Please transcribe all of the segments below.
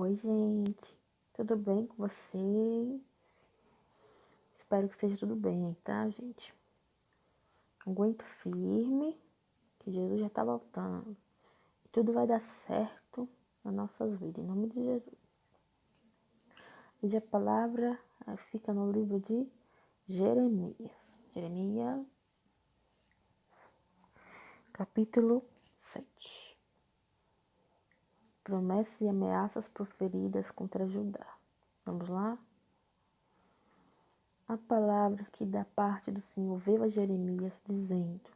Oi, gente, tudo bem com vocês? Espero que esteja tudo bem, tá, gente? Aguenta firme, que Jesus já tá voltando. E tudo vai dar certo nas nossas vidas, em nome de Jesus. Hoje a palavra fica no livro de Jeremias. Jeremias, capítulo 7. Promessas e ameaças proferidas contra Judá. Vamos lá? A palavra que da parte do Senhor veio a Jeremias, dizendo: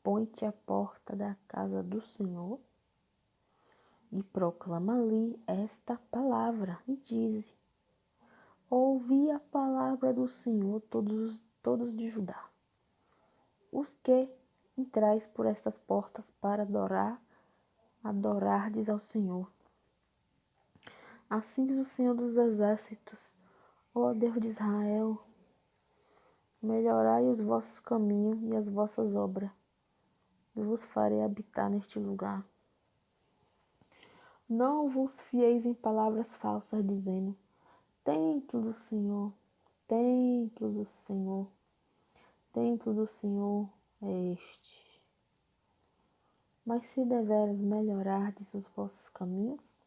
Põe-te à porta da casa do Senhor e proclama ali esta palavra, e dize: Ouvi a palavra do Senhor, todos de Judá, os que entrais por estas portas para adorardes ao Senhor. Assim diz o Senhor dos Exércitos, ó Deus de Israel: melhorai os vossos caminhos e as vossas obras, e vos farei habitar neste lugar. Não vos fieis em palavras falsas, dizendo: Templo do Senhor, templo do Senhor, templo do Senhor é este. Mas se deveras melhorardes os vossos caminhos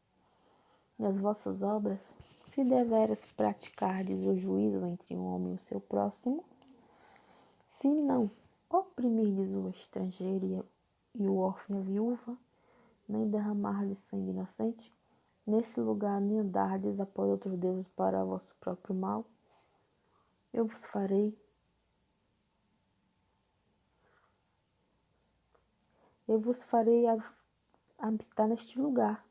e as vossas obras, se deveras praticardes o juízo entre um homem e o seu próximo, se não oprimirdes o estrangeiro e o órfão e a viúva, nem derramardes sangue inocente, nesse lugar nem andardes após outros deuses para vosso próprio mal, eu vos farei habitar neste lugar,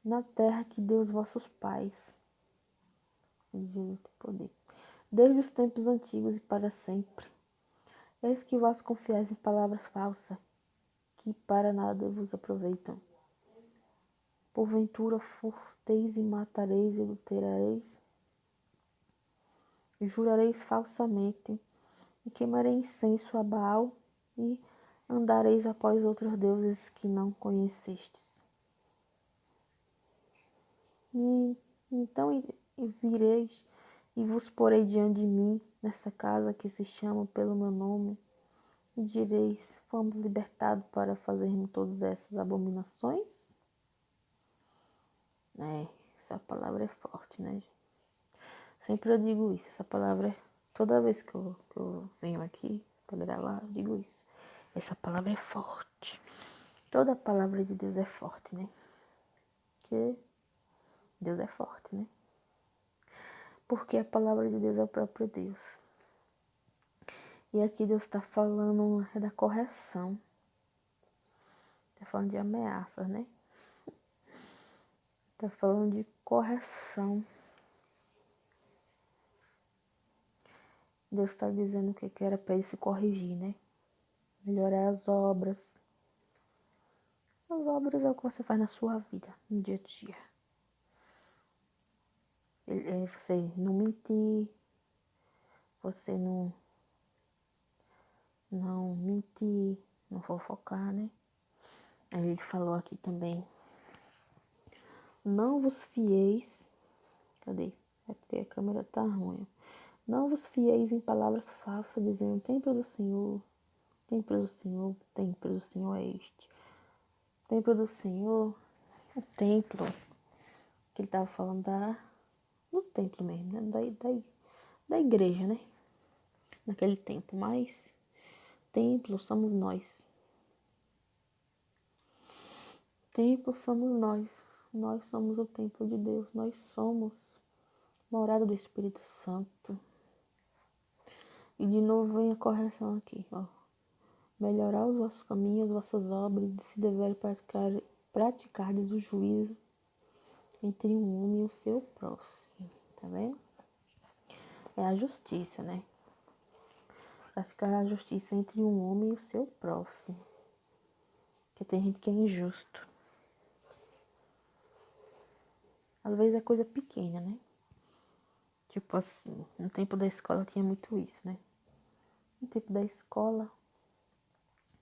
na terra que deu os vossos pais, desde os tempos antigos e para sempre. Eis que vós confiais em palavras falsas, que para nada vos aproveitam. Porventura furteis e matareis e adulterareis, e jurareis falsamente, e queimareis incenso a Baal, e andareis após outros deuses que não conhecestes. E então vireis e vos porei diante de mim, nessa casa que se chama pelo meu nome, e direis: fomos libertados para fazermos todas essas abominações? Essa palavra é forte, né? Sempre eu digo isso, essa palavra, toda vez que eu venho aqui para gravar, eu digo isso. Essa palavra é forte. Toda a palavra de Deus é forte, né? Porque Deus é forte, né? Porque a palavra de Deus é o próprio Deus. E aqui Deus está falando da correção. Está falando de ameaças, né? Está falando de correção. Deus está dizendo o que era para ele se corrigir, né? Melhorar as obras. As obras é o que você faz na sua vida, no dia a dia. Você não mentir, você não mentir, não fofocar, né? Aí ele falou aqui também: não vos fieis, cadê? É porque a câmera tá ruim. Não vos fieis em palavras falsas, dizendo: templo do Senhor, templo do Senhor, templo do Senhor é este. Templo do Senhor, o templo que ele tava falando no templo mesmo, né? Da igreja, né? Naquele tempo, mas templo somos nós. Templo somos nós. Nós somos o templo de Deus. Nós somos morada do Espírito Santo. E de novo vem a correção aqui, ó. Melhorar os vossos caminhos, as vossas obras, e se dever praticardes o juízo entre um homem e o seu próximo. Tá vendo? É a justiça, né? Praticar a justiça entre um homem e o seu próximo. Porque tem gente que é injusto. Às vezes é coisa pequena, né? Tipo assim, no tempo da escola tinha muito isso, né? No tempo da escola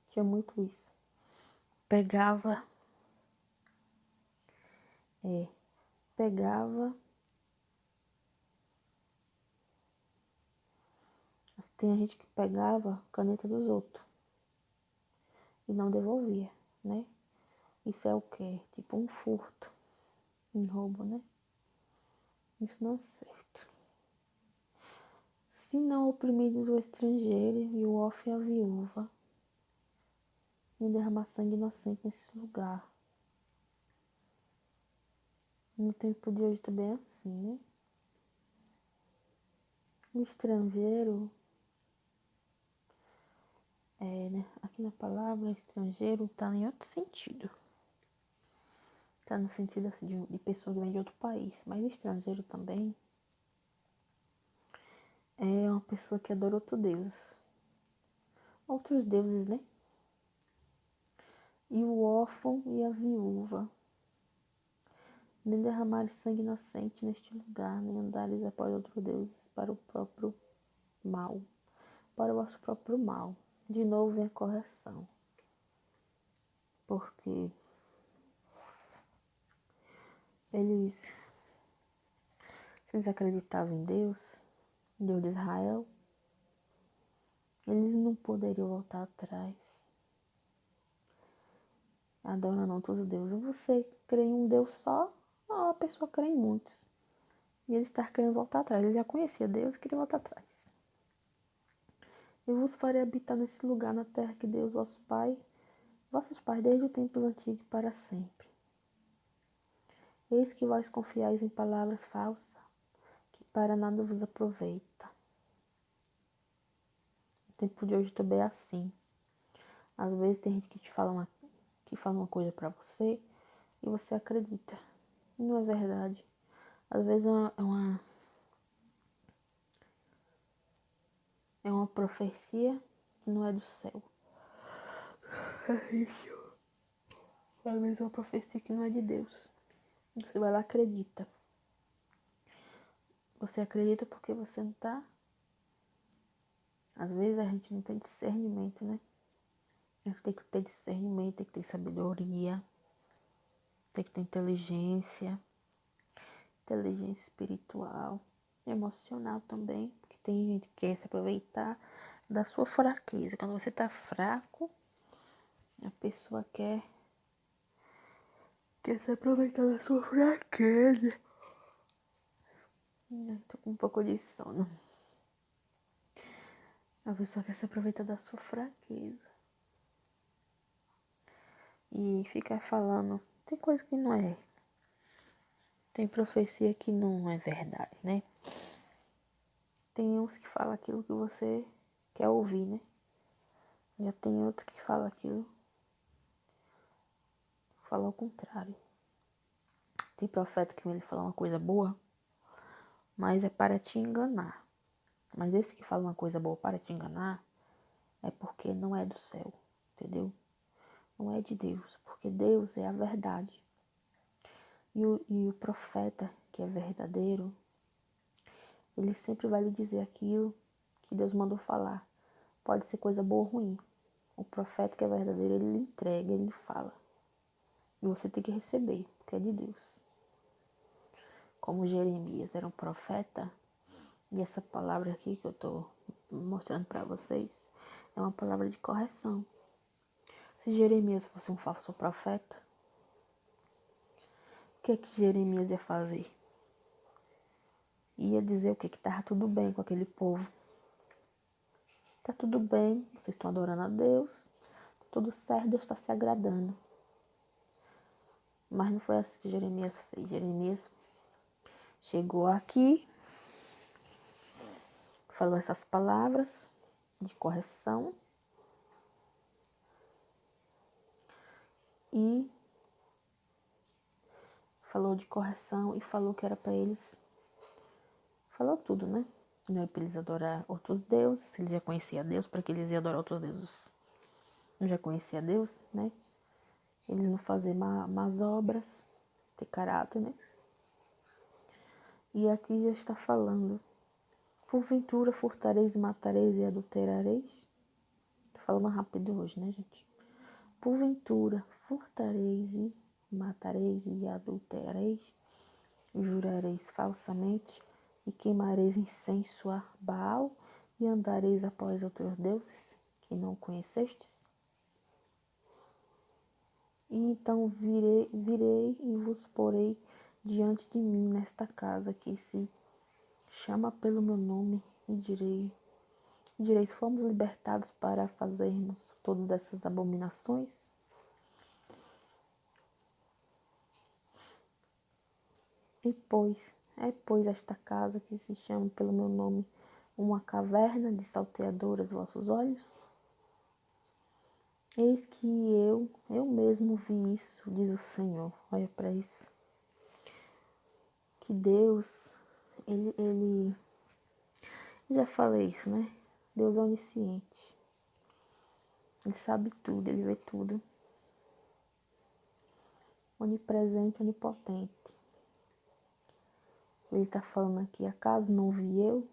tinha muito isso. Pegava pegava. Tem gente que pegava a caneta dos outros e não devolvia, né? Isso é o quê? Tipo um furto, um roubo, né? Isso não é certo. Se não oprimides o estrangeiro e o órfão e a viúva, nem derramar sangue inocente nesse lugar. No tempo de hoje também é assim, né? O estrangeiro, né? Aqui na palavra estrangeiro tá em outro sentido. Tá no sentido assim, de pessoa que vem de outro país. Mas estrangeiro também é uma pessoa que adora outro deus. Outros deuses, né? E o órfão e a viúva. Nem derramares sangue inocente neste lugar, nem andares após outros deuses para o próprio mal. Para o vosso próprio mal. De novo vem a correção. Porque se eles acreditavam em Deus de Israel, eles não poderiam voltar atrás, adorando outros deuses. Você crê em um Deus só, a pessoa crê em muitos. E ele está querendo voltar atrás. Ele já conhecia Deus e queria voltar atrás. Eu vos farei habitar nesse lugar, na terra que Deus, vossos pais, desde o tempo antigo para sempre. Eis que vós confiais em palavras falsas, que para nada vos aproveita. O tempo de hoje também é assim. Às vezes tem gente que te fala uma coisa pra você e você acredita. E não é verdade. Às vezes é uma profecia que não é do céu. É isso. Às vezes é uma profecia que não é de Deus. Você vai lá e acredita. Você acredita porque você não tá. Às vezes a gente não tem discernimento, né? A gente tem que ter discernimento, tem que ter sabedoria, tem que ter inteligência espiritual, emocional também, porque tem gente que quer se aproveitar da sua fraqueza. Quando você tá fraco, a pessoa quer se aproveitar da sua fraqueza. Tô com um pouco de sono. A pessoa quer se aproveitar da sua fraqueza. E ficar falando, tem coisa que não é. Tem profecia que não é verdade, né? Tem uns que falam aquilo que você quer ouvir, né? Já tem outros que falam aquilo, falam ao contrário. Tem profeta que vem lhe falar uma coisa boa, mas é para te enganar. Mas esse que fala uma coisa boa para te enganar, é porque não é do céu, entendeu? Não é de Deus, porque Deus é a verdade. E o profeta que é verdadeiro, ele sempre vai lhe dizer aquilo que Deus mandou falar. Pode ser coisa boa ou ruim. O profeta que é verdadeiro, ele lhe entrega, ele lhe fala. E você tem que receber, porque é de Deus. Como Jeremias era um profeta, e essa palavra aqui que eu estou mostrando para vocês é uma palavra de correção. Se Jeremias fosse um falso profeta, o que Jeremias ia fazer? Ia dizer o que estava tudo bem com aquele povo. Tá tudo bem, vocês estão adorando a Deus, tá tudo certo, Deus está se agradando. Mas não foi assim que Jeremias fez. Jeremias chegou aqui, falou essas palavras de correção e falou que era para eles, falou tudo, né? Não era para eles adorar outros deuses, eles já conheciam Deus, para que eles iam adorar outros deuses. Não já conhecia Deus, né? Eles não faziam más obras, ter caráter, né? E aqui já está falando: porventura furtareis e matareis e adulterareis? Tô falando rápido hoje, né, gente? Porventura furtareis e matareis e adulterareis, jurareis falsamente, e queimareis incenso a Baal, e andareis após outros deuses que não conhecestes? E então virei e vos porei diante de mim nesta casa que se chama pelo meu nome, e direis, fomos libertados para fazermos todas essas abominações? Pois esta casa que se chama pelo meu nome uma caverna de salteadoras vossos olhos? Eis que eu mesmo vi isso, diz o Senhor. Olha para isso. Que Deus, ele já falei isso, né? Deus é onisciente. Ele sabe tudo, ele vê tudo. Onipresente, onipotente. Ele está falando aqui, acaso não vi eu?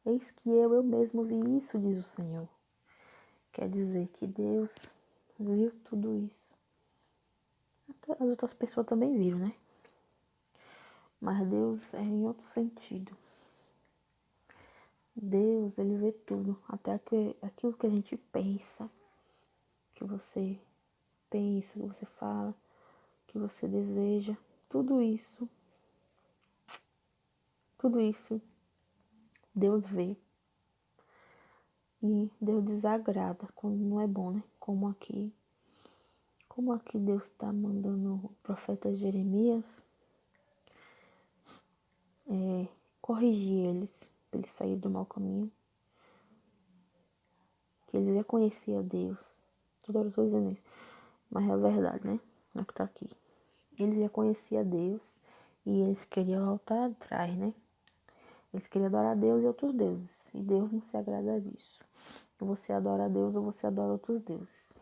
Eis que eu mesmo vi isso, diz o Senhor. Quer dizer que Deus viu tudo isso. As outras pessoas também viram, né? Mas Deus é em outro sentido. Deus, ele vê tudo. Até aquilo que a gente pensa, que você pensa, que você fala, que você deseja. Tudo isso, Deus vê. E Deus desagrada quando não é bom, né? Como aqui Deus está mandando o profeta Jeremias corrigir eles, para eles saírem do mau caminho. Que eles já conheciam Deus. Toda hora eu estou dizendo isso. Mas é verdade, né? É o que está aqui. Eles já conheciam Deus e eles queriam voltar atrás, né? Eles queriam adorar Deus e outros deuses. E Deus não se agrada disso. Ou você adora Deus ou você adora outros deuses.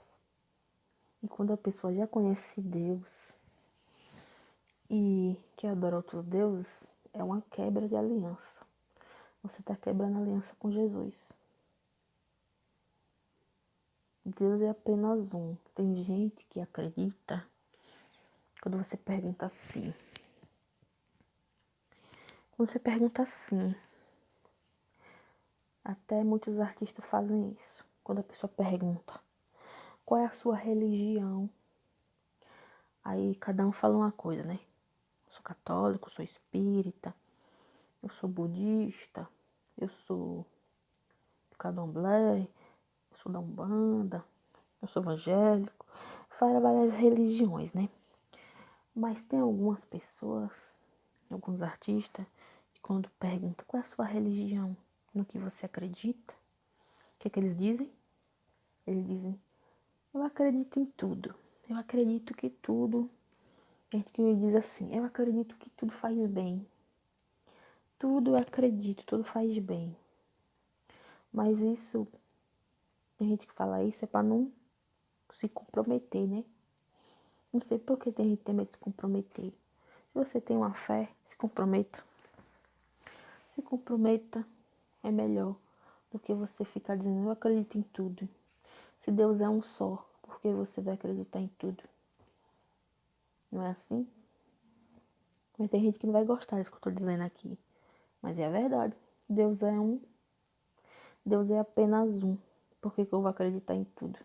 E quando a pessoa já conhece Deus e quer adorar outros deuses, é uma quebra de aliança. Você está quebrando a aliança com Jesus. Deus é apenas um. Tem gente que acredita quando você pergunta assim. Até muitos artistas fazem isso. Quando a pessoa pergunta qual é a sua religião, aí cada um fala uma coisa, né? Eu sou católico, eu sou espírita, eu sou budista, eu sou candomblé, eu sou da Umbanda, eu sou evangélico. Fala várias religiões, né? Mas tem algumas pessoas, alguns artistas, que quando perguntam qual é a sua religião, no que você acredita, o que é que eles dizem? Eles dizem, eu acredito em tudo. Eu acredito que tudo. Tem gente que me diz assim, eu acredito que tudo faz bem. Tudo eu acredito, tudo faz bem. Mas isso, tem gente que fala isso é para não se comprometer, né? Não sei por que tem gente que tem medo de se comprometer. Se você tem uma fé, se comprometa. Se comprometa é melhor do que você ficar dizendo, eu acredito em tudo. Se Deus é um só, por que você vai acreditar em tudo? Não é assim? Mas tem gente que não vai gostar disso que eu estou dizendo aqui. Mas é a verdade. Deus é um. Deus é apenas um. Por que eu vou acreditar em tudo?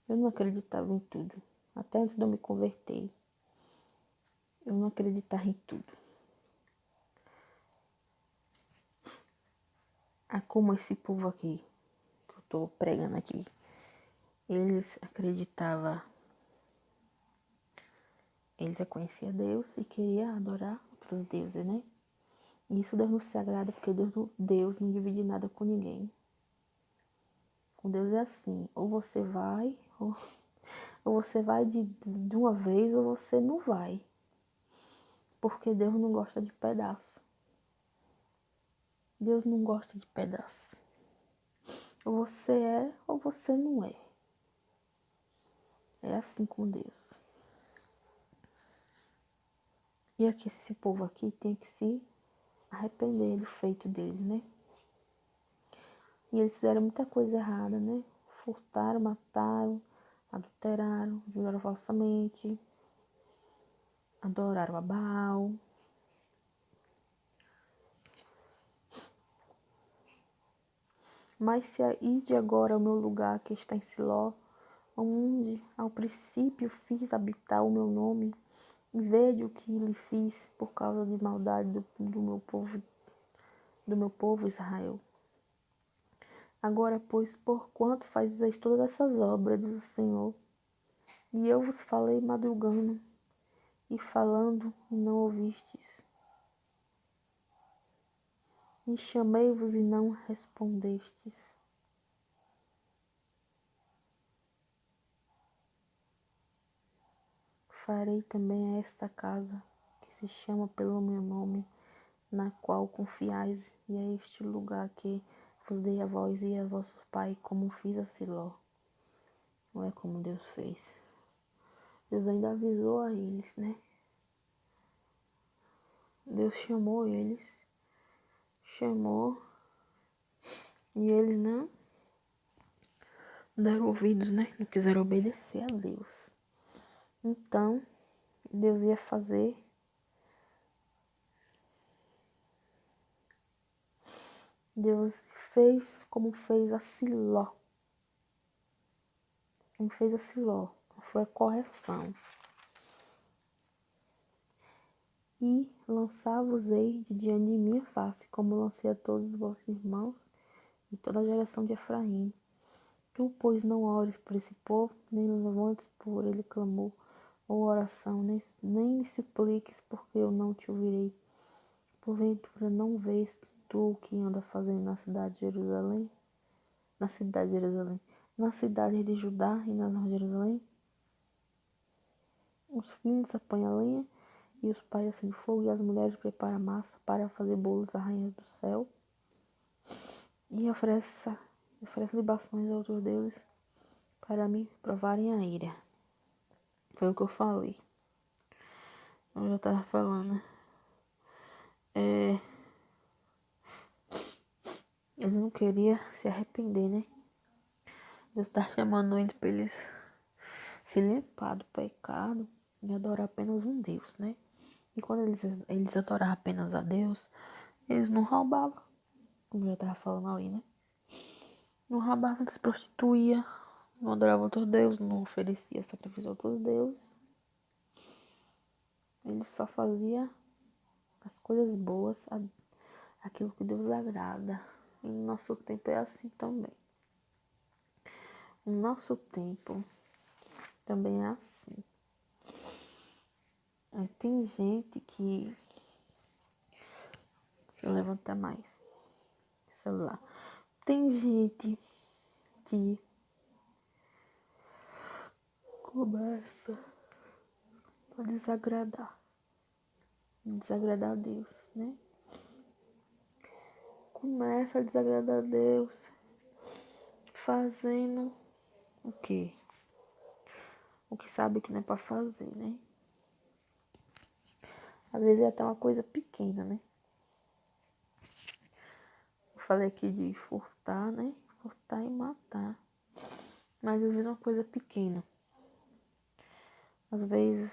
Eu não acreditava em tudo. Até antes de eu me converter. Eu não acreditava em tudo. Ah, como esse povo aqui, que eu estou pregando aqui, eles acreditavam. Eles já conheciam Deus e queriam adorar outros deuses, né? E isso Deus não se agrada porque Deus não divide nada com ninguém. Com Deus é assim, ou você vai, ou você vai de uma vez, ou você não vai. Porque Deus não gosta de pedaço. Deus não gosta de pedaço. Ou você é, ou você não é. É assim com Deus. E aqui, esse povo aqui tem que se arrepender do feito deles, né? E eles fizeram muita coisa errada, né? Furtaram, mataram, adulteraram, juraram falsamente, adoraram a Baal. Mas se ide agora ao meu lugar que está em Siló, onde ao princípio fiz habitar o meu nome, e vede o que lhe fiz por causa de maldade do meu povo Israel. Agora, pois, porquanto fazeis todas essas obras, diz o Senhor, e eu vos falei madrugando, e falando, e não ouvistes, e chamei-vos e não respondestes. Farei também a esta casa, que se chama pelo meu nome, na qual confiais, e a este lugar que vos dei a vós e a vossos pais, como fiz a Siló. Não é como Deus fez. Deus ainda avisou a eles, né? Deus chamou eles, chamou, e eles não deram ouvidos, né? Não quiseram obedecer a Deus. Então, Deus ia fazer Deus fez como fez a Siló. Como fez a Siló. Foi a correção. E lançar-vos-ei de diante de minha face, como lancei a todos os vossos irmãos e toda a geração de Efraim. Tu, pois, não ores por esse povo, nem levantes por ele clamor ou oração, nem me supliques, porque eu não te ouvirei. Porventura não vês tu o que anda fazendo na cidade de Jerusalém? Na cidade de Jerusalém, na cidade de Judá e nas ruas de Jerusalém? Os filhos apanham lenha e os pais acendem fogo e as mulheres preparam massa para fazer bolos à rainha do céu e oferece libações aos outros deuses para me provarem a ira. Foi o que eu falei. Eu já estava falando. Eles não queriam se arrepender, né? Deus está chamando eles para eles se limpar do pecado e adorar apenas um Deus, né? E quando eles adoravam apenas a Deus, eles não roubavam, como eu já estava falando ali, né? Não roubavam, não se prostituía, não adoravam outros deuses, não oferecia sacrifício a outros deuses. Eles só faziam as coisas boas, aquilo que Deus agrada. E no nosso tempo é assim também. No nosso tempo também é assim. Tem gente que... Deixa eu levantar mais o celular. Tem gente que começa a desagradar a Deus, né? Começa a desagradar a Deus fazendo o quê? O que sabe que não é pra fazer, né? Às vezes é até uma coisa pequena, né? Eu falei aqui de furtar, né? Furtar e matar. Mas às vezes é uma coisa pequena. Às vezes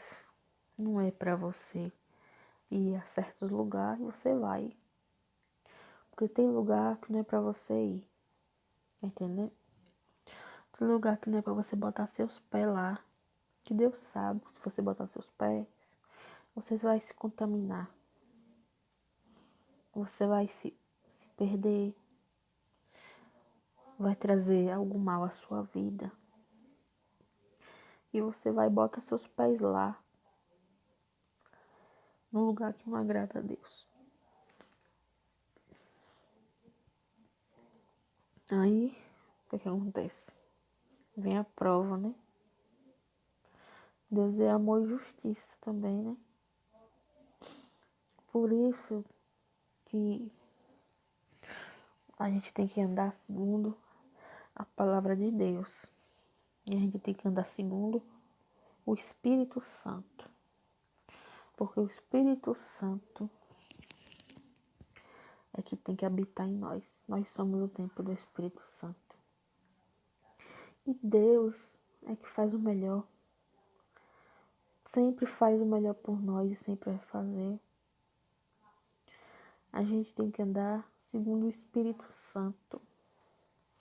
não é pra você ir a certos lugares e você vai. Porque tem lugar que não é pra você ir. Entendeu? Tem lugar que não é pra você botar seus pés lá. Que Deus sabe que se você botar seus pés, você vai se contaminar. Você vai se perder. Vai trazer algo mal à sua vida. E você vai botar seus pés lá. Num lugar que não agrada a Deus. Aí, o que acontece? Vem a prova, né? Deus é amor e justiça também, né? Por isso que a gente tem que andar segundo a palavra de Deus. E a gente tem que andar segundo o Espírito Santo. Porque o Espírito Santo é que tem que habitar em nós. Nós somos o templo do Espírito Santo. E Deus é que faz o melhor. Sempre faz o melhor por nós e sempre vai fazer. A gente tem que andar segundo o Espírito Santo.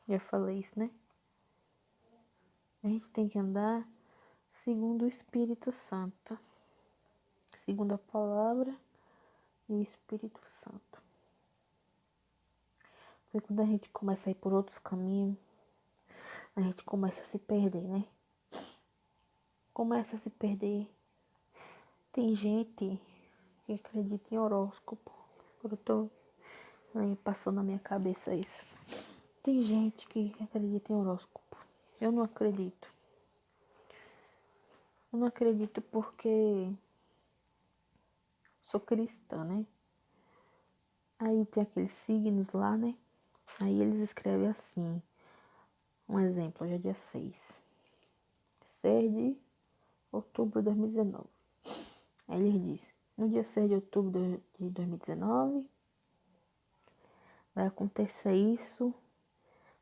Já falei isso, né? A gente tem que andar segundo o Espírito Santo. Segundo a palavra e o Espírito Santo. Porque quando a gente começa a ir por outros caminhos, a gente começa a se perder, né? Começa a se perder. Tem gente que acredita em horóscopo. Eu tô passando na minha cabeça isso. Tem gente que acredita em horóscopo. Eu não acredito. Eu não acredito porque sou cristã, né? Aí tem aqueles signos lá, né? Aí eles escrevem assim. Um exemplo, hoje é dia 6 de outubro de 2019. Aí eles dizem, no dia 6 de outubro de 2019, vai acontecer isso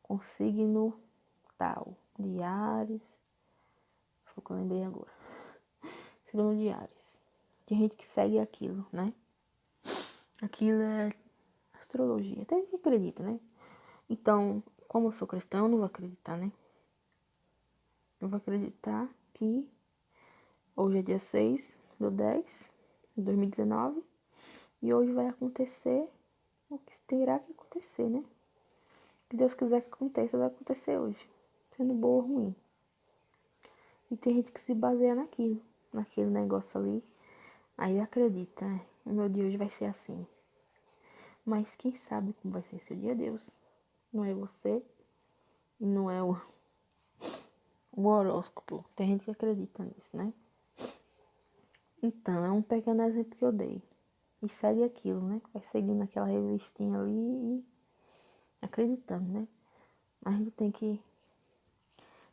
com signo tal, de Áries. Foi o que eu lembrei agora. Signo de Áries. Tem gente que segue aquilo, né? Aquilo é astrologia. Tem gente que acredita, né? Então, como eu sou cristão, eu não vou acreditar, né? Eu vou acreditar que hoje é dia 6/10/2019 e hoje vai acontecer o que terá que acontecer, né? Se Deus quiser que aconteça, vai acontecer hoje. Sendo bom ou ruim. E tem gente que se baseia naquele negócio ali. Aí acredita, né? O meu dia hoje vai ser assim. Mas quem sabe como vai ser seu dia, Deus. Não é você, não é o horóscopo. Tem gente que acredita nisso, né? Então, é um pequeno exemplo que eu dei. E segue aquilo, né? Vai seguindo aquela revistinha ali e acreditando, né? Mas a gente tem que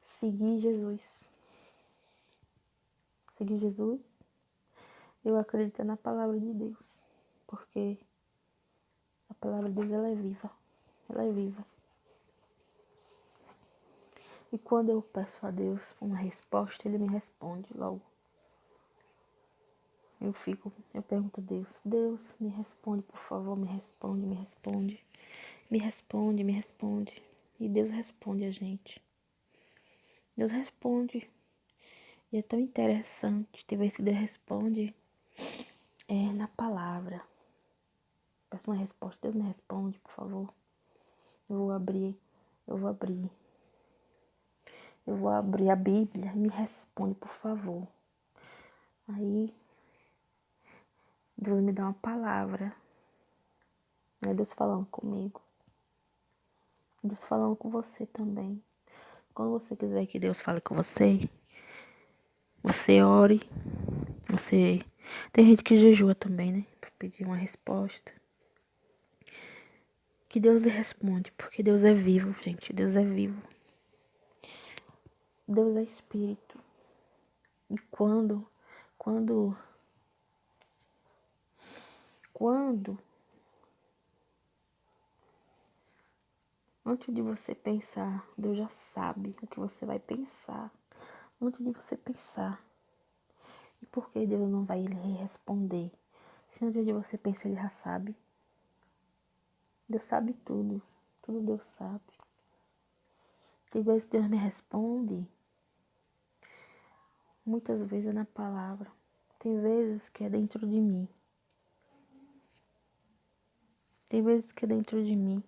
seguir Jesus. Seguir Jesus. Eu acredito na palavra de Deus. Porque a palavra de Deus, ela é viva. Ela é viva. E quando eu peço a Deus uma resposta, Ele me responde logo. Eu pergunto a Deus, Deus, me responde, por favor, me responde, me responde. Me responde, me responde. E Deus responde a gente. Deus responde. E é tão interessante. Tem vezes que Deus responde na palavra. Peço uma resposta. Deus me responde, por favor. Eu vou abrir. Eu vou abrir a Bíblia. Me responde, por favor. Aí, Deus me dá uma palavra. Não é Deus falando comigo. Deus falando com você também. Quando você quiser que Deus fale com você, você ore. Você... Tem gente que jejua também, né? Pra pedir uma resposta. Que Deus lhe responde. Porque Deus é vivo, gente. Deus é vivo. Deus é espírito. E quando antes de você pensar, Deus já sabe o que você vai pensar. Antes de você pensar. E por que Deus não vai lhe responder? Se antes de você pensar, Ele já sabe. Deus sabe tudo. Tudo Deus sabe. Tem vezes que Deus me responde. Muitas vezes é na palavra. Tem vezes que é dentro de mim. Tem vezes que é dentro de mim.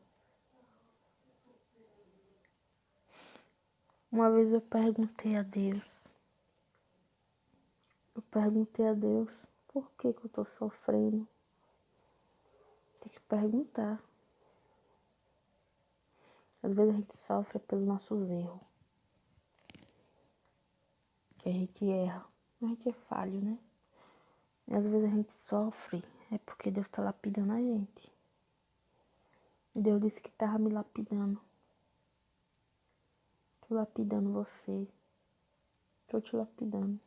Uma vez eu perguntei a Deus. Por que eu tô sofrendo? Tem que perguntar. Às vezes a gente sofre pelos nossos erros. Que a gente erra. A gente é falho, né? E às vezes a gente sofre é porque Deus tá lapidando a gente. Deus disse que tava me lapidando. Tô lapidando você. Tô te lapidando.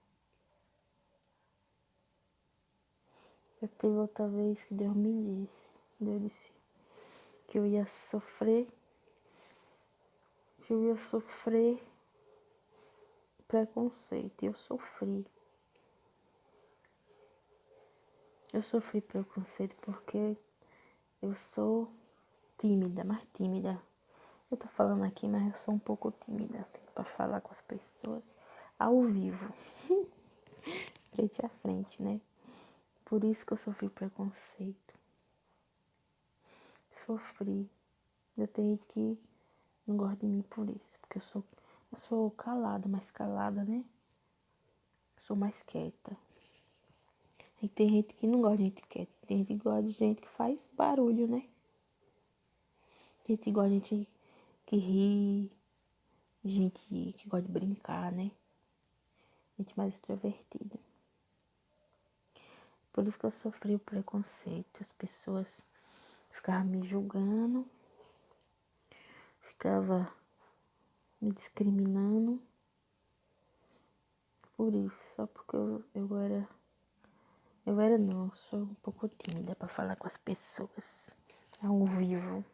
Já teve outra vez que Deus me disse. Deus disse que eu ia sofrer. preconceito. Eu sofri. Eu sofri preconceito porque eu sou tímida, mais tímida. Eu tô falando aqui, mas eu sou um pouco tímida, assim, pra falar com as pessoas ao vivo, frente a frente, né? Por isso que eu sofri preconceito. Sofri. Eu tenho gente que não gosta de mim por isso, porque eu sou calada, mais calada, né? Sou mais quieta. E tem gente que não gosta de gente quieta. Tem gente que gosta de gente que faz barulho, né? Tem gente que gosta de gente que ri, gente que gosta de brincar, né? Gente mais extrovertida. Por isso que eu sofri o preconceito. As pessoas ficavam me julgando, ficavam me discriminando. Por isso, só porque eu era não, eu sou um pouco tímida pra falar com as pessoas ao vivo.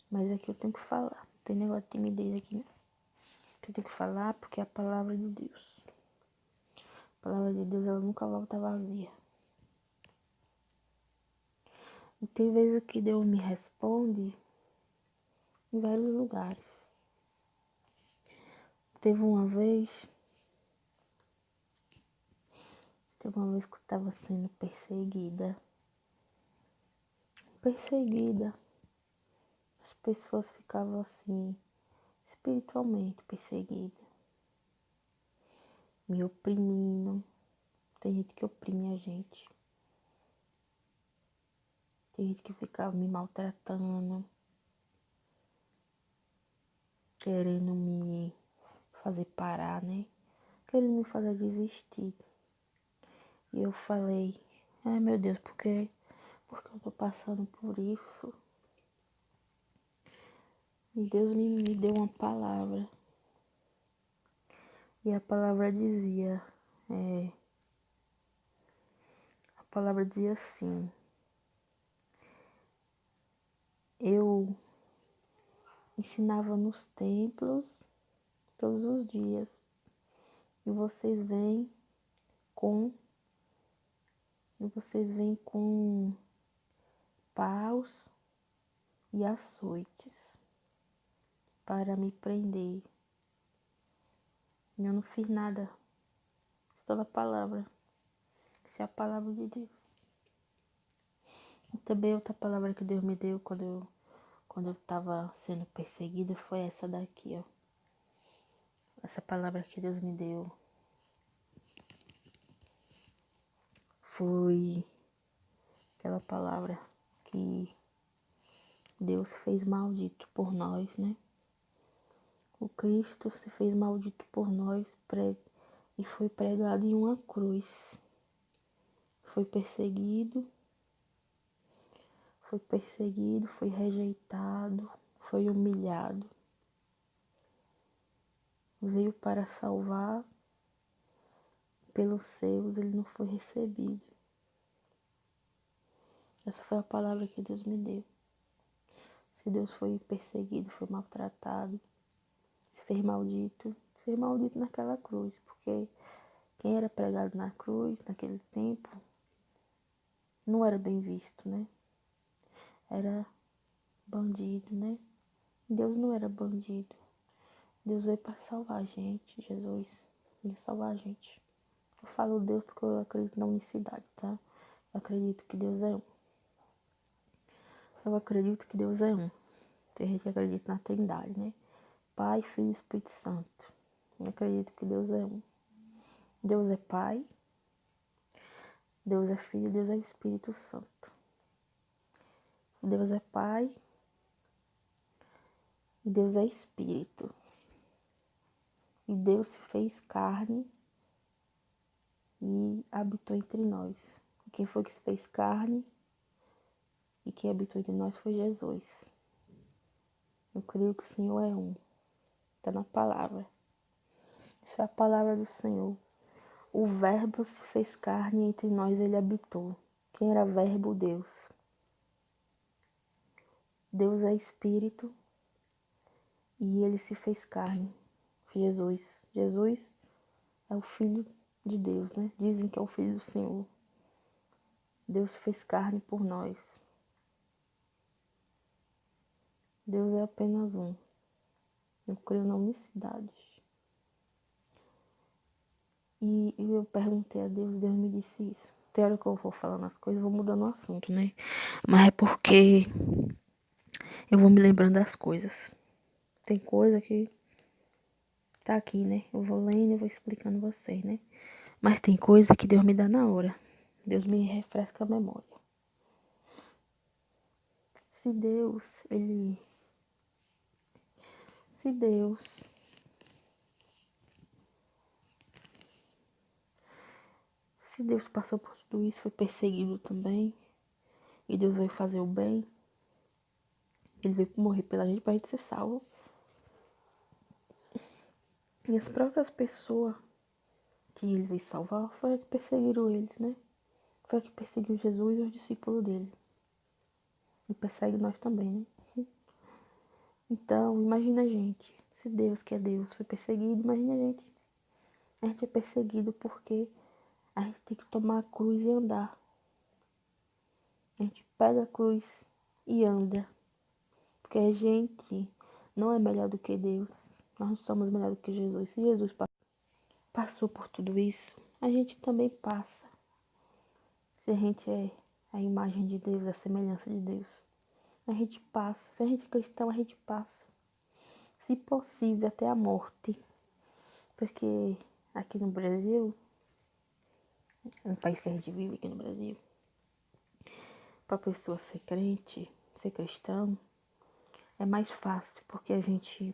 Mas aqui eu tenho que falar, não tem negócio de timidez aqui, né? Eu tenho que falar porque é a palavra de Deus. A palavra de Deus, ela nunca volta vazia. E tem vezes que Deus me responde em vários lugares. Teve uma vez que eu estava sendo perseguida. As pessoas ficavam assim, espiritualmente perseguidas, me oprimindo. Tem gente que oprime a gente. Tem gente que ficava me maltratando, querendo me fazer parar, né? Querendo me fazer desistir. E eu falei, ai meu Deus, por que eu tô passando por isso? E Deus me deu uma palavra. E a palavra dizia, assim, eu ensinava nos templos todos os dias. E vocês vêm com paus e açoites para me prender. Eu não fiz nada. Só a palavra. Isso é a palavra de Deus. E também outra palavra que Deus me deu quando eu estava sendo perseguida foi essa daqui, ó. Essa palavra que Deus me deu foi aquela palavra que Deus fez maldito por nós, né? O Cristo se fez maldito por nós e foi pregado em uma cruz. Foi perseguido, foi rejeitado, foi humilhado. Veio para salvar, pelos seus ele não foi recebido. Essa foi a palavra que Deus me deu. Se Deus foi perseguido, foi maltratado, se fez maldito naquela cruz, porque quem era pregado na cruz, naquele tempo, não era bem visto, né? Era bandido, né? Deus não era bandido. Deus veio para salvar a gente, Jesus veio salvar a gente. Eu falo Deus porque eu acredito na unicidade, tá? Eu acredito que Deus é um. Eu acredito que Deus é um. Tem gente que acredita na Trindade, né? Pai, Filho e Espírito Santo. Eu acredito que Deus é um. Deus é Pai, Deus é Filho, Deus é Espírito Santo. Deus é Pai e Deus é Espírito. E Deus se fez carne e habitou entre nós. E quem foi que se fez carne e quem habitou entre nós foi Jesus. Eu creio que o Senhor é um. Está na palavra. Isso é a palavra do Senhor. O Verbo se fez carne e entre nós ele habitou. Quem era Verbo? Deus. Deus é Espírito e ele se fez carne. Jesus. Jesus é o Filho de Deus, né? Dizem que é o Filho do Senhor. Deus fez carne por nós. Deus é apenas um. Eu creio na unicidade. E eu perguntei a Deus, Deus me disse isso. Tem hora que eu vou falando as coisas, eu vou mudando o assunto, né? Mas é porque eu vou me lembrando das coisas. Tem coisa que tá aqui, né? Eu vou lendo e vou explicando vocês, né? Mas tem coisa que Deus me dá na hora. Deus me refresca a memória. Se Deus, ele... Se Deus... Se Deus passou por tudo isso, foi perseguido também. E Deus veio fazer o bem. Ele veio morrer pela gente pra gente ser salvo. E as próprias pessoas que ele veio salvar foi a que perseguiram eles, né? Foi a que perseguiu Jesus e os discípulos dele. E persegue nós também, né? Então, imagina a gente. Se Deus, que é Deus, foi perseguido, imagina a gente. A gente é perseguido porque a gente tem que tomar a cruz e andar. A gente pega a cruz e anda. Porque a gente não é melhor do que Deus. Nós não somos melhor do que Jesus. Se Jesus passou por tudo isso, a gente também passa. Se a gente é a imagem de Deus, a semelhança de Deus, a gente passa. Se a gente é cristão, a gente passa. Se possível, até a morte. Porque aqui no Brasil, no país que a gente vive aqui no Brasil, para a pessoa ser crente, ser cristão, é mais fácil, porque a gente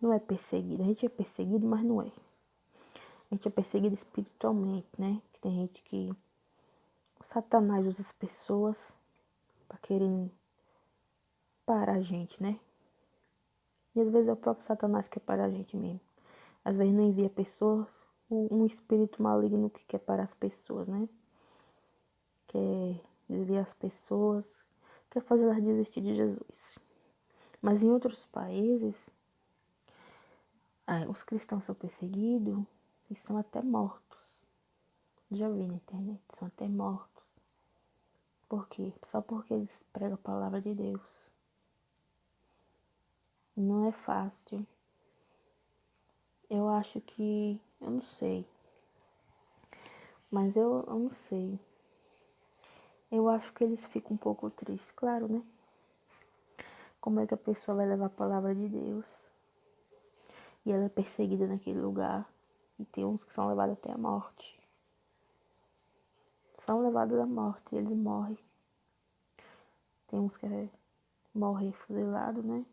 não é perseguido. A gente é perseguido, mas não é. A gente é perseguido espiritualmente, né? Que tem gente que... O Satanás usa as pessoas para querer parar a gente, né? E às vezes é o próprio Satanás que quer parar a gente mesmo. Às vezes não envia pessoas, um espírito maligno que quer parar as pessoas, né? Quer desviar as pessoas, quer fazer elas desistir de Jesus. Mas em outros países, os cristãos são perseguidos e são até mortos. Já vi na internet, são até mortos. Por quê? Só porque eles pregam a palavra de Deus. Não é fácil. Eu acho que... Eu não sei. Mas eu não sei. Eu acho que eles ficam um pouco tristes, claro, né? Como é que a pessoa vai levar a palavra de Deus e ela é perseguida naquele lugar? E tem uns que são levados até a morte. São levados à morte e eles morrem. Tem uns que morrem fuzilados, né?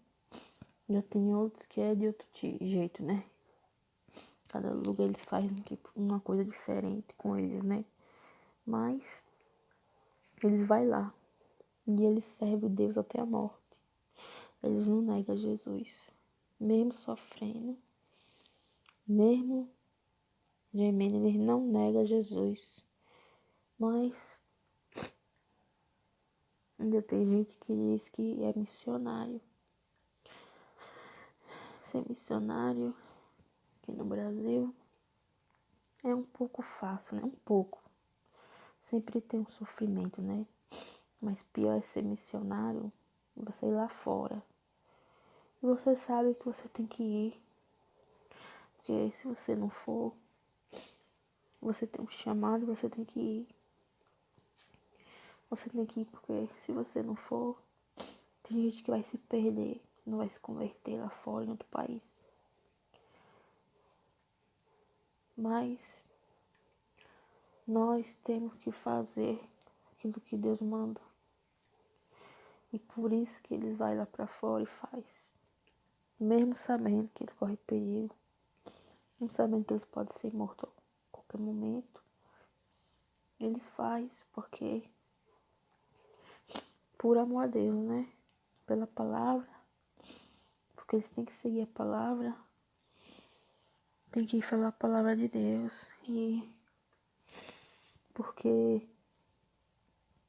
Já tem outros que é de outro jeito, né? Cada lugar eles fazem tipo uma coisa diferente com eles, né? Mas eles vão lá e eles servem Deus até a morte. Eles não negam Jesus, mesmo sofrendo, mesmo gemendo, eles não negam Jesus. Mas ainda tem gente que diz que é missionário. Ser missionário aqui no Brasil é um pouco fácil, né? Um pouco. Sempre tem um sofrimento, né? Mas pior é ser missionário e você ir lá fora. E você sabe que você tem que ir. Porque se você não for, você tem um chamado, você tem que ir. Você tem que ir porque se você não for, tem gente que vai se perder, não vai se converter lá fora em outro país. Mas nós temos que fazer aquilo que Deus manda. E por isso que eles vão lá pra fora e faz. Mesmo sabendo que eles correm perigo. Mesmo sabendo que eles podem ser mortos a qualquer momento. Eles fazem porque... Por amor a Deus, né? Pela palavra. Porque eles têm que seguir a palavra. Tem que falar a palavra de Deus. E... Porque...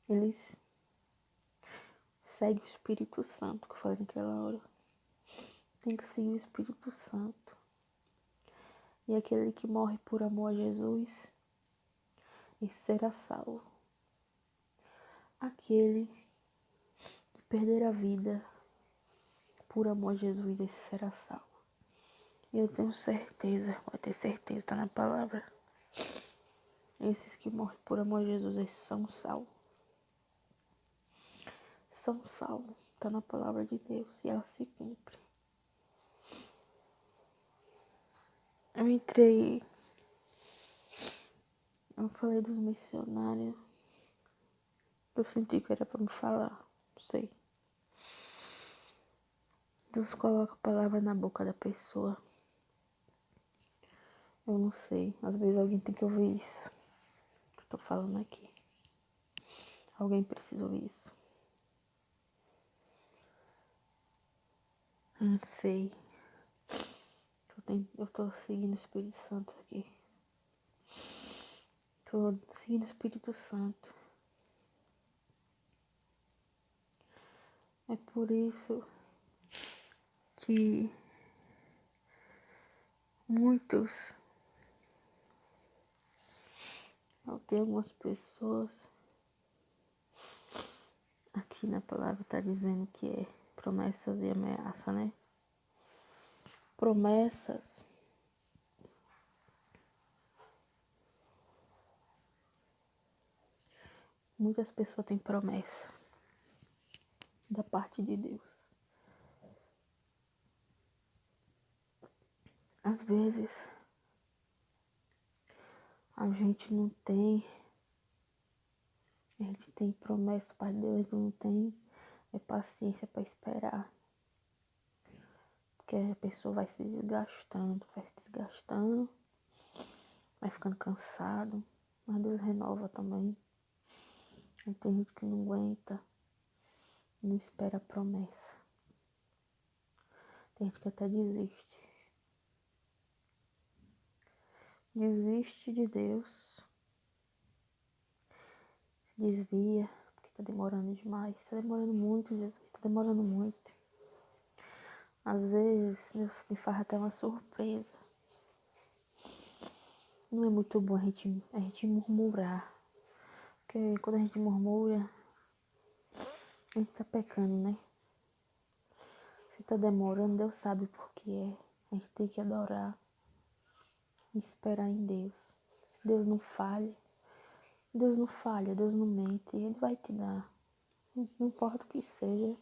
Eles... Seguem o Espírito Santo, que eu falei naquela hora. Tem que seguir o Espírito Santo. E aquele que morre por amor a Jesus, esse será salvo. Aquele que perder a vida por amor a Jesus, esse será salvo. E eu tenho certeza, pode ter certeza, está na palavra. Esses que morrem por amor a Jesus, esses são salvos. São salvos. Está na palavra de Deus e ela se cumpre. Eu falei dos missionários. Eu senti que era para me falar, não sei. Deus coloca a palavra na boca da pessoa. Eu não sei, às vezes alguém tem que ouvir isso que eu tô falando aqui. Alguém precisa ouvir isso. Não sei. Eu tô seguindo o Espírito Santo aqui. Tô seguindo o Espírito Santo. É por isso que muitos, tem algumas pessoas, aqui na palavra tá dizendo que é promessas e ameaça, né? Promessas. Muitas pessoas têm promessa da parte de Deus. Às vezes a gente não tem, a gente tem promessa da parte de Deus, não tem paciência para esperar. Porque a pessoa vai se desgastando, vai ficando cansado, mas Deus renova também. E tem gente que não aguenta, não espera a promessa. Tem gente que até desiste. Desiste de Deus. Desvia, porque tá demorando demais. Tá demorando muito, Jesus, tá demorando muito. Às vezes, Deus me faz até uma surpresa. Não é muito bom a gente murmurar. Porque quando a gente murmura, a gente tá pecando, né? Se tá demorando, Deus sabe por que é. A gente tem que adorar e esperar em Deus. Se Deus não falha, Deus não mente. Ele vai te dar. Não importa o que seja.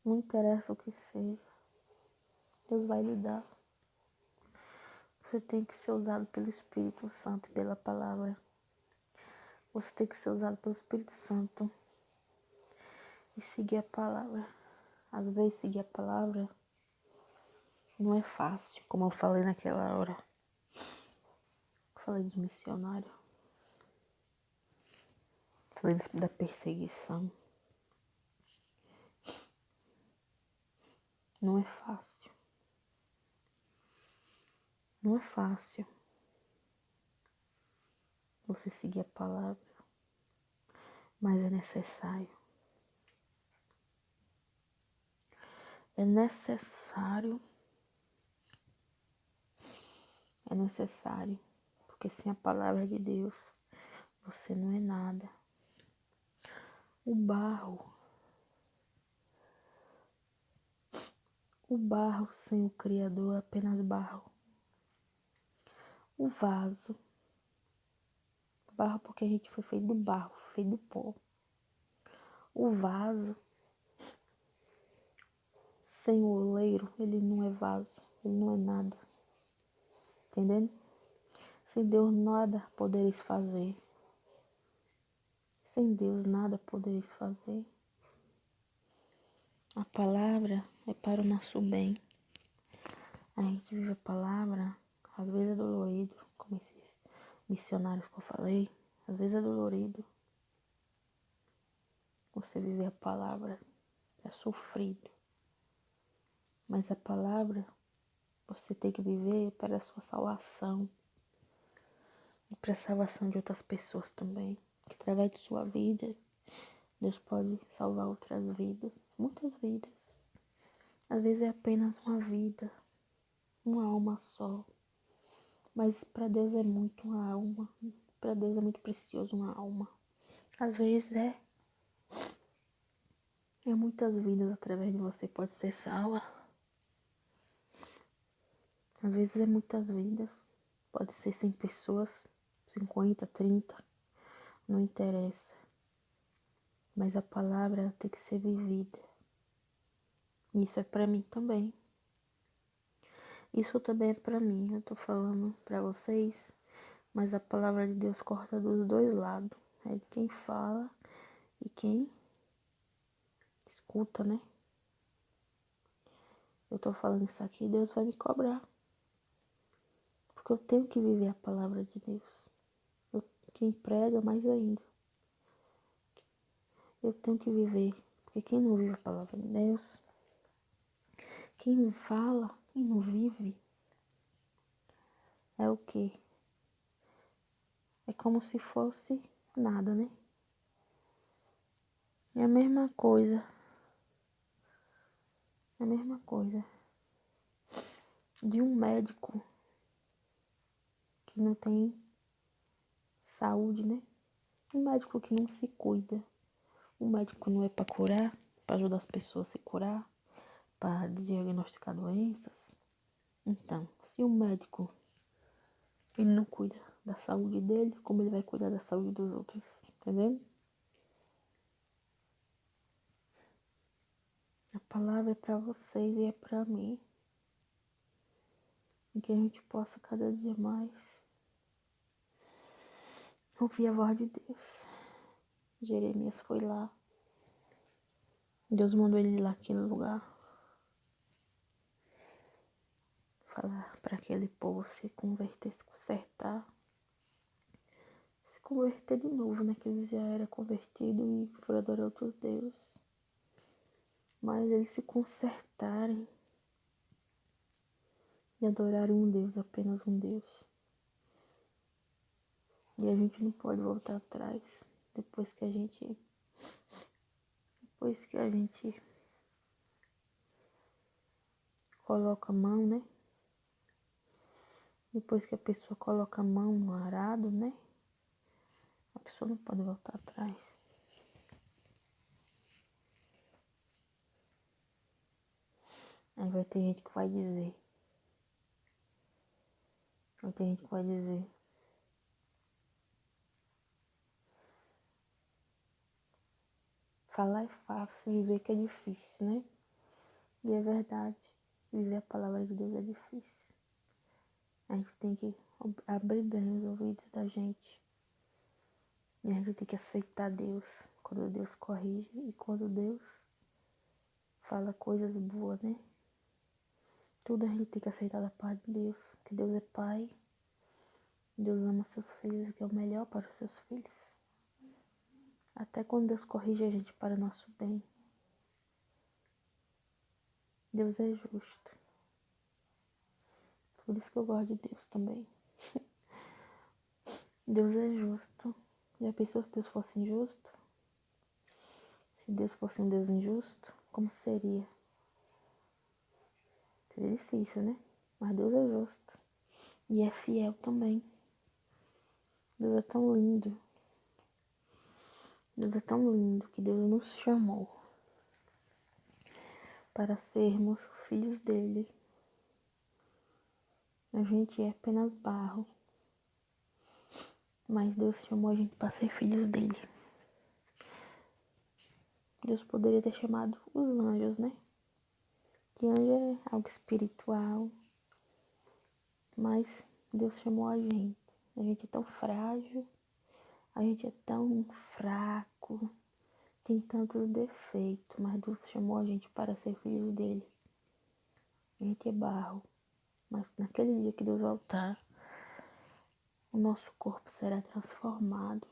Não interessa o que seja. Deus vai lhe dar. Você tem que ser usado pelo Espírito Santo e pela palavra. Você tem que ser usado pelo Espírito Santo e seguir a palavra. Às vezes seguir a palavra não é fácil, como eu falei naquela hora. Falei dos missionários. Falei da perseguição. Não é fácil. Não é fácil você seguir a palavra, mas é necessário. É necessário. É necessário. Porque sem a palavra de Deus, você não é nada. O barro sem o Criador é apenas barro. O vaso. Barro porque a gente foi feito do barro, feito do pó. O vaso sem o oleiro, ele não é vaso, ele não é nada. Entendendo? Sem Deus nada podereis fazer. Sem Deus nada podereis fazer. A palavra é para o nosso bem. A gente vive a palavra, às vezes é dolorido, como esses missionários que eu falei. Às vezes é dolorido. Você viver a palavra é sofrido. Mas a palavra você tem que viver para a sua salvação. E para a salvação de outras pessoas também. Que através de sua vida, Deus pode salvar outras vidas. Muitas vidas. Às vezes é apenas uma vida. uma alma só. Mas para Deus é muito uma alma. Para Deus é muito precioso uma alma. Às vezes é muitas vidas através de você pode ser salva. Às vezes é muitas vidas. Pode ser 100 pessoas, 50, 30. Não interessa. Mas a palavra ela tem que ser vivida. Isso é para mim também. Isso também é para mim. Eu tô falando para vocês. Mas a palavra de Deus corta dos dois lados. É de quem fala e quem escuta, né? Eu tô falando isso aqui, Deus vai me cobrar. Porque eu tenho que viver a palavra de Deus. Quem prega, mais ainda. Eu tenho que viver. Porque quem não vive a palavra de Deus, quem não fala, quem não vive, é o quê? É como se fosse nada, né? É a mesma coisa. É a mesma coisa de um médico que não tem saúde, né? Um médico que não se cuida. O médico não é para curar, para ajudar as pessoas a se curar, para diagnosticar doenças. Então, se o médico ele não cuida da saúde dele, como ele vai cuidar da saúde dos outros? Entendeu? A palavra é para vocês e é para mim. E que a gente possa cada dia mais ouvir a voz de Deus. Jeremias foi lá. Deus mandou ele ir lá naquele lugar. Falar para aquele povo se converter, se consertar. Se converter de novo, né? Que eles já eram convertidos e foram adorar outros deuses. Mas eles se consertarem e adorarem um Deus, apenas um Deus. E a gente não pode voltar atrás depois que a gente coloca a mão, né? Depois que a pessoa coloca a mão no arado, né? A pessoa não pode voltar atrás. Aí vai ter gente que vai dizer. Falar é fácil, viver que é difícil, né? E é verdade. Viver a palavra de Deus é difícil. A gente tem que abrir bem os ouvidos da gente. E a gente tem que aceitar Deus. Quando Deus corrige e quando Deus fala coisas boas, né? Tudo a gente tem que aceitar da parte de Deus. Que Deus é Pai. Deus ama seus filhos e quer o melhor para os seus filhos. Até quando Deus corrige a gente para o nosso bem. Deus é justo. Por isso que eu gosto de Deus também. Deus é justo. Já pensou se Deus fosse injusto? Se Deus fosse um Deus injusto, como seria? Seria difícil, né? Mas Deus é justo. E é fiel também. Deus é tão lindo. Deus é tão lindo que Deus nos chamou para sermos filhos dele. A gente é apenas barro. Mas Deus chamou a gente para ser filhos dele. Deus poderia ter chamado os anjos, né? Que anjo é algo espiritual. Mas Deus chamou a gente. A gente é tão frágil. A gente é tão fraco. Tem tantos defeitos. Mas Deus chamou a gente para ser filhos dele. A gente é barro. Mas naquele dia que Deus voltar, o nosso corpo será transformado.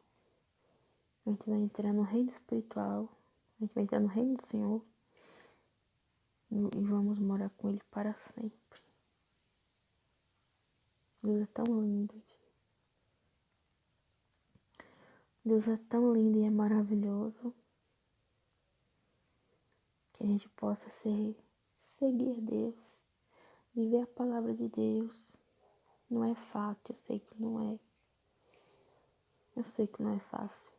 A gente vai entrar no reino espiritual. A gente vai entrar no reino do Senhor. E vamos morar com Ele para sempre. Deus é tão lindo. Deus é tão lindo e é maravilhoso. Que a gente possa seguir Deus. Viver a palavra de Deus não é fácil, eu sei que não é. Eu sei que não é fácil.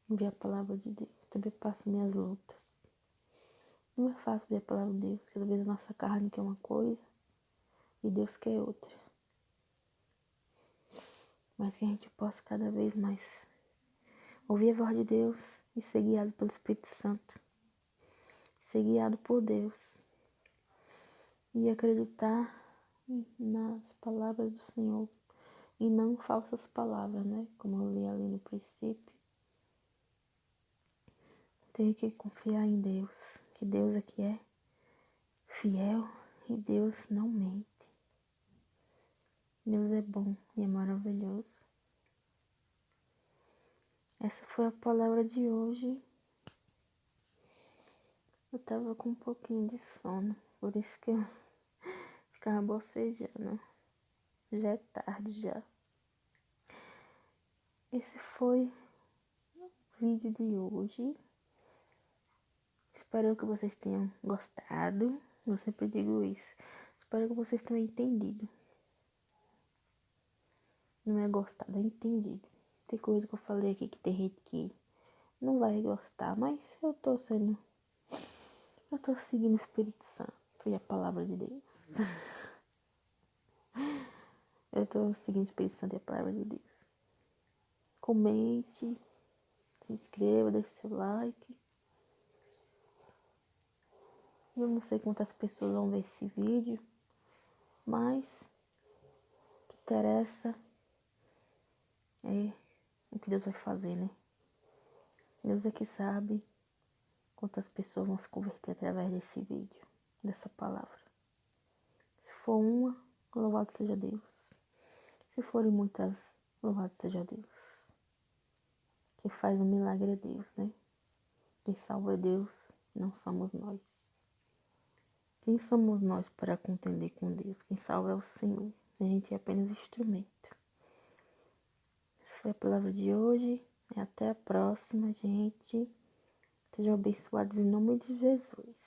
Viver a palavra de Deus. Eu também passo minhas lutas. Não é fácil ver a palavra de Deus, porque às vezes a nossa carne quer uma coisa e Deus quer outra. Mas que a gente possa cada vez mais ouvir a voz de Deus e ser guiado pelo Espírito Santo. Ser guiado por Deus. E acreditar nas palavras do Senhor. E não falsas palavras, né? Como eu li ali no princípio. Tenho que confiar em Deus. Que Deus aqui é fiel e Deus não mente. Deus é bom e é maravilhoso. Essa foi a palavra de hoje. Eu tava com um pouquinho de sono, por isso que eu ficava bocejando. Já é tarde já. Esse foi o vídeo de hoje. Espero que vocês tenham gostado. Eu sempre digo isso. Espero que vocês tenham entendido. Não é gostado, é entendido. Tem coisa que eu falei aqui que tem gente que não vai gostar, mas eu tô seguindo o Espírito Santo e a palavra de Deus. Eu tô seguindo o Espírito Santo e a palavra de Deus. Comente, se inscreva, deixe seu like. Eu não sei quantas pessoas vão ver esse vídeo, mas o que interessa é o que Deus vai fazer, né? Deus é que sabe quantas pessoas vão se converter através desse vídeo, dessa palavra. Se for uma, louvado seja Deus. Se forem muitas, louvado seja Deus. Quem faz um milagre é Deus, né? Quem salva é Deus, não somos nós. Quem somos nós para contender com Deus? Quem salva é o Senhor. A gente é apenas instrumento. Essa foi a palavra de hoje. E até a próxima, gente. Sejam abençoados em nome de Jesus.